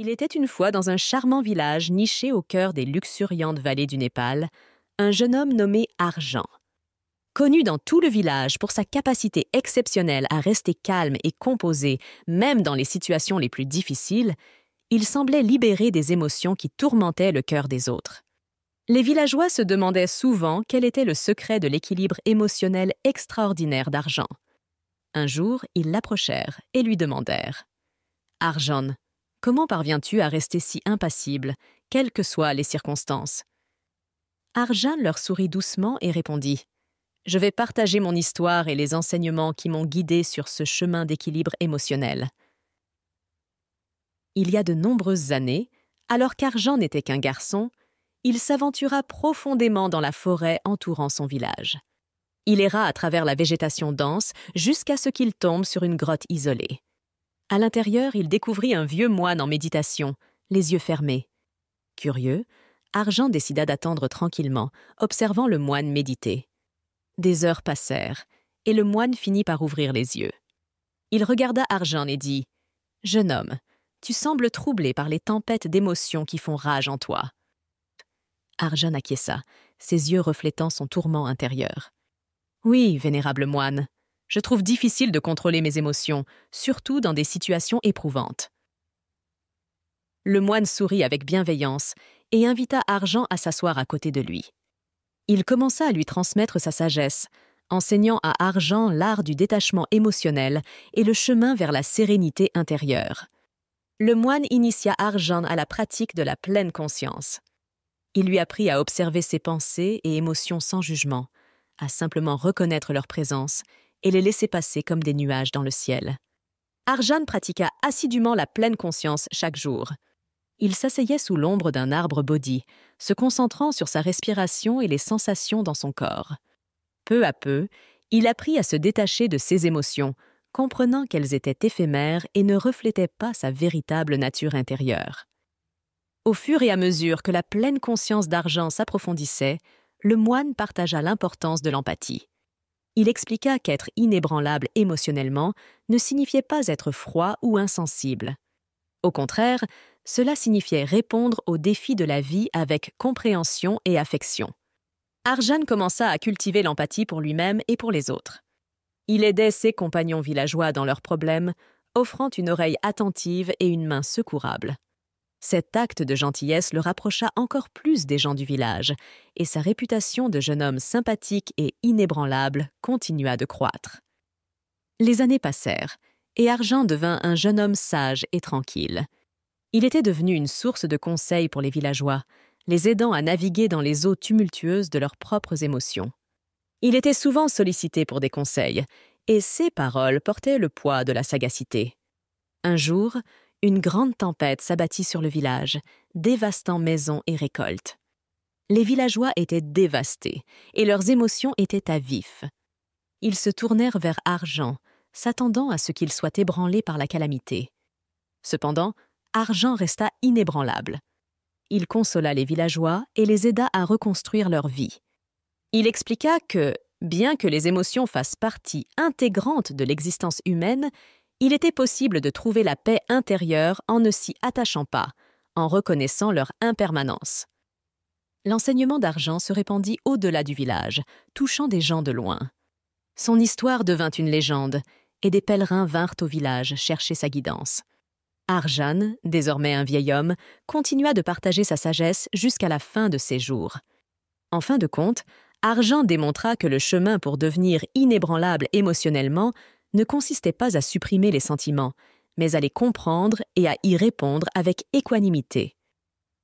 Il était une fois dans un charmant village niché au cœur des luxuriantes vallées du Népal, un jeune homme nommé Arjan. Connu dans tout le village pour sa capacité exceptionnelle à rester calme et composé, même dans les situations les plus difficiles, il semblait libéré des émotions qui tourmentaient le cœur des autres. Les villageois se demandaient souvent quel était le secret de l'équilibre émotionnel extraordinaire d'Arjan. Un jour, ils l'approchèrent et lui demandèrent « Arjan, comment parviens-tu à rester si impassible, quelles que soient les circonstances ?» Arjan leur sourit doucement et répondit « Je vais partager mon histoire et les enseignements qui m'ont guidé sur ce chemin d'équilibre émotionnel. » Il y a de nombreuses années, alors qu'Arjan n'était qu'un garçon, il s'aventura profondément dans la forêt entourant son village. Il erra à travers la végétation dense jusqu'à ce qu'il tombe sur une grotte isolée. À l'intérieur, il découvrit un vieux moine en méditation, les yeux fermés. Curieux, Arjan décida d'attendre tranquillement, observant le moine méditer. Des heures passèrent, et le moine finit par ouvrir les yeux. Il regarda Arjan et dit « Jeune homme, tu sembles troublé par les tempêtes d'émotions qui font rage en toi. » Arjan acquiesça, ses yeux reflétant son tourment intérieur. « Oui, vénérable moine, je trouve difficile de contrôler mes émotions, surtout dans des situations éprouvantes. » Le moine sourit avec bienveillance et invita Arjan à s'asseoir à côté de lui. Il commença à lui transmettre sa sagesse, enseignant à Arjan l'art du détachement émotionnel et le chemin vers la sérénité intérieure. Le moine initia Arjan à la pratique de la pleine conscience. Il lui apprit à observer ses pensées et émotions sans jugement, à simplement reconnaître leur présence et les laisser passer comme des nuages dans le ciel. Arjan pratiqua assidûment la pleine conscience chaque jour. Il s'asseyait sous l'ombre d'un arbre bodhi, se concentrant sur sa respiration et les sensations dans son corps. Peu à peu, il apprit à se détacher de ses émotions, comprenant qu'elles étaient éphémères et ne reflétaient pas sa véritable nature intérieure. Au fur et à mesure que la pleine conscience d'Arjan s'approfondissait, le moine partagea l'importance de l'empathie. Il expliqua qu'être inébranlable émotionnellement ne signifiait pas être froid ou insensible. Au contraire, cela signifiait répondre aux défis de la vie avec compréhension et affection. Arjan commença à cultiver l'empathie pour lui-même et pour les autres. Il aidait ses compagnons villageois dans leurs problèmes, offrant une oreille attentive et une main secourable. Cet acte de gentillesse le rapprocha encore plus des gens du village, et sa réputation de jeune homme sympathique et inébranlable continua de croître. Les années passèrent, et Arjan devint un jeune homme sage et tranquille. Il était devenu une source de conseils pour les villageois, les aidant à naviguer dans les eaux tumultueuses de leurs propres émotions. Il était souvent sollicité pour des conseils, et ses paroles portaient le poids de la sagacité. Un jour, une grande tempête s'abattit sur le village, dévastant maisons et récoltes. Les villageois étaient dévastés, et leurs émotions étaient à vif. Ils se tournèrent vers Arjan, s'attendant à ce qu'il soit ébranlé par la calamité. Cependant, Arjan resta inébranlable. Il consola les villageois et les aida à reconstruire leur vie. Il expliqua que, bien que les émotions fassent partie intégrante de l'existence humaine, il était possible de trouver la paix intérieure en ne s'y attachant pas, en reconnaissant leur impermanence. L'enseignement d'Arjan se répandit au-delà du village, touchant des gens de loin. Son histoire devint une légende, et des pèlerins vinrent au village chercher sa guidance. Arjan, désormais un vieil homme, continua de partager sa sagesse jusqu'à la fin de ses jours. En fin de compte, Arjan démontra que le chemin pour devenir inébranlable émotionnellement ne consistait pas à supprimer les sentiments, mais à les comprendre et à y répondre avec équanimité.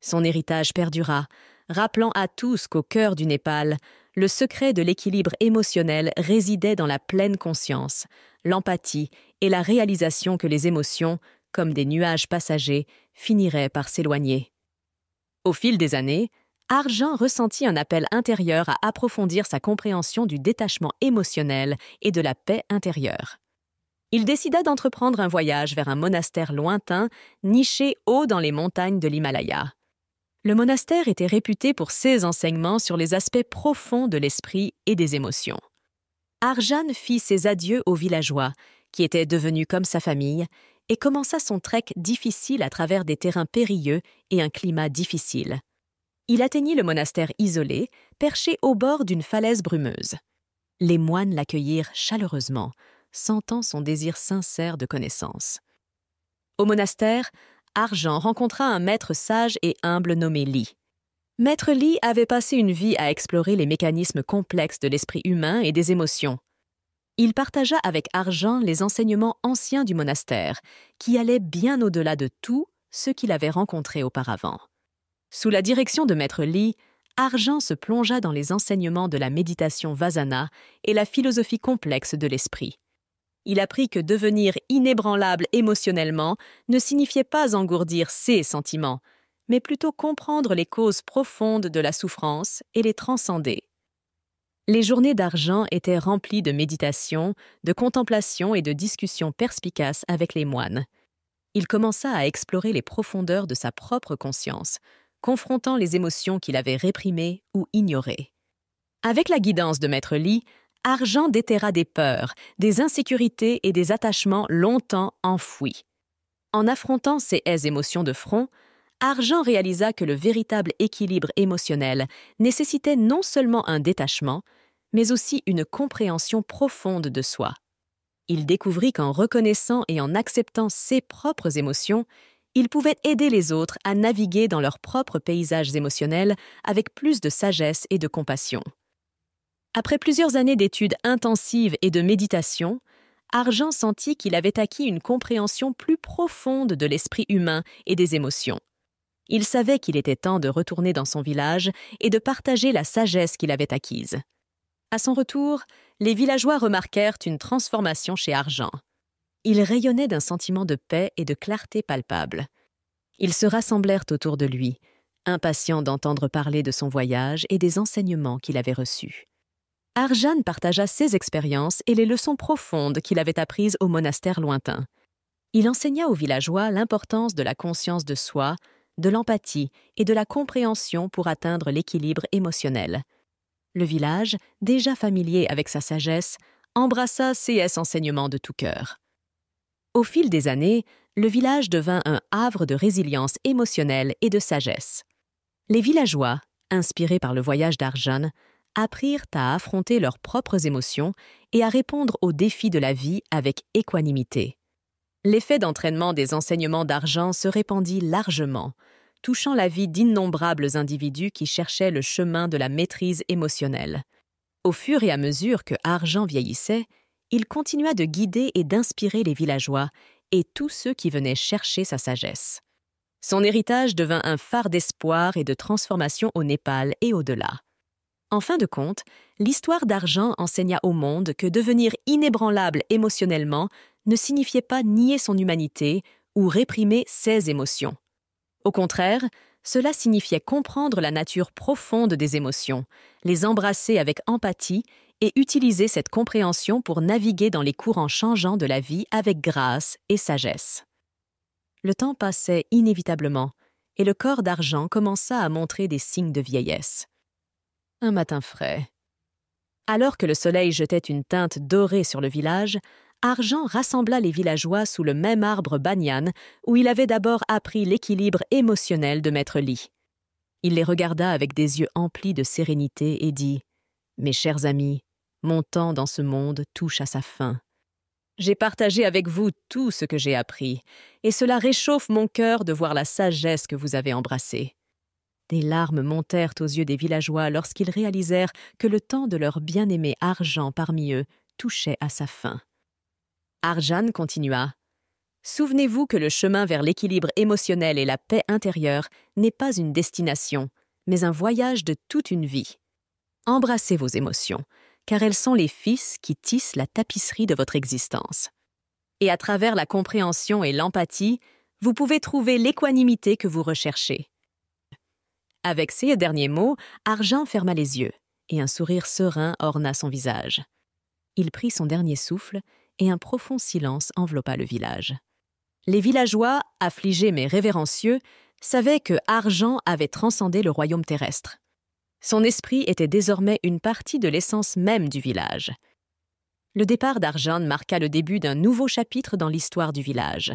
Son héritage perdura, rappelant à tous qu'au cœur du Népal, le secret de l'équilibre émotionnel résidait dans la pleine conscience, l'empathie et la réalisation que les émotions, comme des nuages passagers, finiraient par s'éloigner. Au fil des années, Arjan ressentit un appel intérieur à approfondir sa compréhension du détachement émotionnel et de la paix intérieure. Il décida d'entreprendre un voyage vers un monastère lointain, niché haut dans les montagnes de l'Himalaya. Le monastère était réputé pour ses enseignements sur les aspects profonds de l'esprit et des émotions. Arjan fit ses adieux aux villageois, qui étaient devenus comme sa famille, et commença son trek difficile à travers des terrains périlleux et un climat difficile. Il atteignit le monastère isolé, perché au bord d'une falaise brumeuse. Les moines l'accueillirent chaleureusement, sentant son désir sincère de connaissance. Au monastère, Arjan rencontra un maître sage et humble nommé Li. Maître Li avait passé une vie à explorer les mécanismes complexes de l'esprit humain et des émotions. Il partagea avec Arjan les enseignements anciens du monastère, qui allaient bien au-delà de tout ce qu'il avait rencontré auparavant. Sous la direction de Maître Li, Arjan se plongea dans les enseignements de la méditation Vasana et la philosophie complexe de l'esprit. Il apprit que devenir inébranlable émotionnellement ne signifiait pas engourdir ses sentiments, mais plutôt comprendre les causes profondes de la souffrance et les transcender. Les journées d'Arjan étaient remplies de méditation, de contemplation et de discussions perspicaces avec les moines. Il commença à explorer les profondeurs de sa propre conscience, confrontant les émotions qu'il avait réprimées ou ignorées. Avec la guidance de Maître Li, Arjan déterra des peurs, des insécurités et des attachements longtemps enfouis. En affrontant ces émotions de front, Arjan réalisa que le véritable équilibre émotionnel nécessitait non seulement un détachement, mais aussi une compréhension profonde de soi. Il découvrit qu'en reconnaissant et en acceptant ses propres émotions, il pouvait aider les autres à naviguer dans leurs propres paysages émotionnels avec plus de sagesse et de compassion. Après plusieurs années d'études intensives et de méditation, Arjan sentit qu'il avait acquis une compréhension plus profonde de l'esprit humain et des émotions. Il savait qu'il était temps de retourner dans son village et de partager la sagesse qu'il avait acquise. À son retour, les villageois remarquèrent une transformation chez Arjan. Il rayonnait d'un sentiment de paix et de clarté palpable. Ils se rassemblèrent autour de lui, impatients d'entendre parler de son voyage et des enseignements qu'il avait reçus. Arjan partagea ses expériences et les leçons profondes qu'il avait apprises au monastère lointain. Il enseigna aux villageois l'importance de la conscience de soi, de l'empathie et de la compréhension pour atteindre l'équilibre émotionnel. Le village, déjà familier avec sa sagesse, embrassa ces enseignements de tout cœur. Au fil des années, le village devint un havre de résilience émotionnelle et de sagesse. Les villageois, inspirés par le voyage d'Arjan, apprirent à affronter leurs propres émotions et à répondre aux défis de la vie avec équanimité. L'effet d'entraînement des enseignements d'Arjan se répandit largement, touchant la vie d'innombrables individus qui cherchaient le chemin de la maîtrise émotionnelle. Au fur et à mesure que Arjan vieillissait, il continua de guider et d'inspirer les villageois et tous ceux qui venaient chercher sa sagesse. Son héritage devint un phare d'espoir et de transformation au Népal et au-delà. En fin de compte, l'histoire d'Arjan enseigna au monde que devenir inébranlable émotionnellement ne signifiait pas nier son humanité ou réprimer ses émotions. Au contraire, cela signifiait comprendre la nature profonde des émotions, les embrasser avec empathie et utiliser cette compréhension pour naviguer dans les courants changeants de la vie avec grâce et sagesse. Le temps passait inévitablement et le corps d'Arjan commença à montrer des signes de vieillesse. Un matin frais. Alors que le soleil jetait une teinte dorée sur le village, Arjan rassembla les villageois sous le même arbre banyan où il avait d'abord appris l'équilibre émotionnel de Maître Li. Il les regarda avec des yeux emplis de sérénité et dit « Mes chers amis, mon temps dans ce monde touche à sa fin. J'ai partagé avec vous tout ce que j'ai appris, et cela réchauffe mon cœur de voir la sagesse que vous avez embrassée. » Des larmes montèrent aux yeux des villageois lorsqu'ils réalisèrent que le temps de leur bien-aimé Arjan parmi eux touchait à sa fin. Arjan continua. « Souvenez-vous que le chemin vers l'équilibre émotionnel et la paix intérieure n'est pas une destination, mais un voyage de toute une vie. Embrassez vos émotions, car elles sont les fils qui tissent la tapisserie de votre existence. Et à travers la compréhension et l'empathie, vous pouvez trouver l'équanimité que vous recherchez. » Avec ces derniers mots, Arjan ferma les yeux, et un sourire serein orna son visage. Il prit son dernier souffle, et un profond silence enveloppa le village. Les villageois, affligés mais révérencieux, savaient que Arjan avait transcendé le royaume terrestre. Son esprit était désormais une partie de l'essence même du village. Le départ d'Arjan marqua le début d'un nouveau chapitre dans l'histoire du village.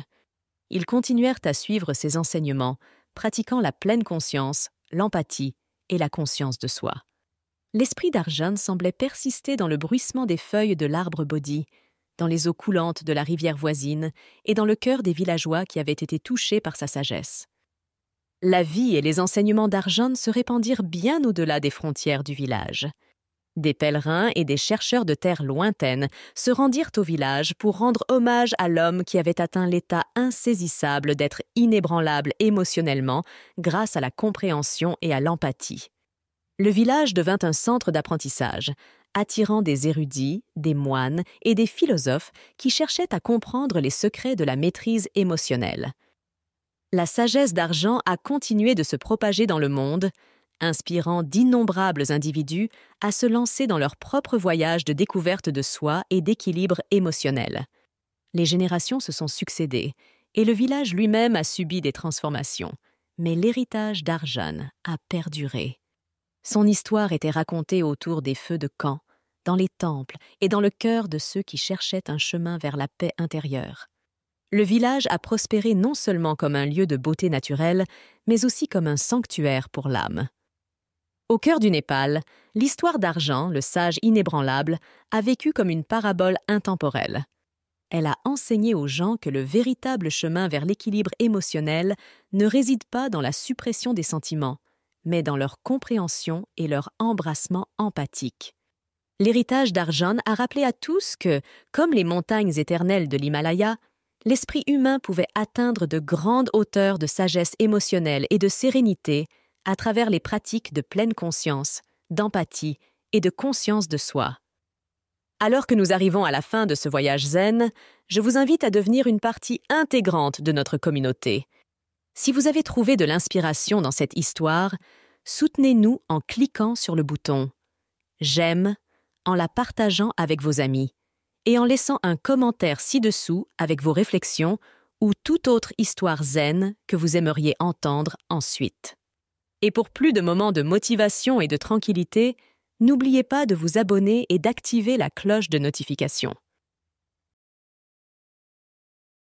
Ils continuèrent à suivre ses enseignements, pratiquant la pleine conscience, l'empathie et la conscience de soi. L'esprit d'Arjun semblait persister dans le bruissement des feuilles de l'arbre Bodhi, dans les eaux coulantes de la rivière voisine et dans le cœur des villageois qui avaient été touchés par sa sagesse. La vie et les enseignements d'Arjun se répandirent bien au-delà des frontières du village. Des pèlerins et des chercheurs de terres lointaines se rendirent au village pour rendre hommage à l'homme qui avait atteint l'état insaisissable d'être inébranlable émotionnellement grâce à la compréhension et à l'empathie. Le village devint un centre d'apprentissage, attirant des érudits, des moines et des philosophes qui cherchaient à comprendre les secrets de la maîtrise émotionnelle. La sagesse d'Arjun a continué de se propager dans le monde, inspirant d'innombrables individus à se lancer dans leur propre voyage de découverte de soi et d'équilibre émotionnel. Les générations se sont succédées et le village lui-même a subi des transformations, mais l'héritage d'Arjun a perduré. Son histoire était racontée autour des feux de camp, dans les temples et dans le cœur de ceux qui cherchaient un chemin vers la paix intérieure. Le village a prospéré non seulement comme un lieu de beauté naturelle, mais aussi comme un sanctuaire pour l'âme. Au cœur du Népal, l'histoire d'Arjun, le sage inébranlable, a vécu comme une parabole intemporelle. Elle a enseigné aux gens que le véritable chemin vers l'équilibre émotionnel ne réside pas dans la suppression des sentiments, mais dans leur compréhension et leur embrassement empathique. L'héritage d'Arjun a rappelé à tous que, comme les montagnes éternelles de l'Himalaya, l'esprit humain pouvait atteindre de grandes hauteurs de sagesse émotionnelle et de sérénité à travers les pratiques de pleine conscience, d'empathie et de conscience de soi. Alors que nous arrivons à la fin de ce voyage zen, je vous invite à devenir une partie intégrante de notre communauté. Si vous avez trouvé de l'inspiration dans cette histoire, soutenez-nous en cliquant sur le bouton « J'aime », en la partageant avec vos amis et en laissant un commentaire ci-dessous avec vos réflexions ou toute autre histoire zen que vous aimeriez entendre ensuite. Et pour plus de moments de motivation et de tranquillité, n'oubliez pas de vous abonner et d'activer la cloche de notification.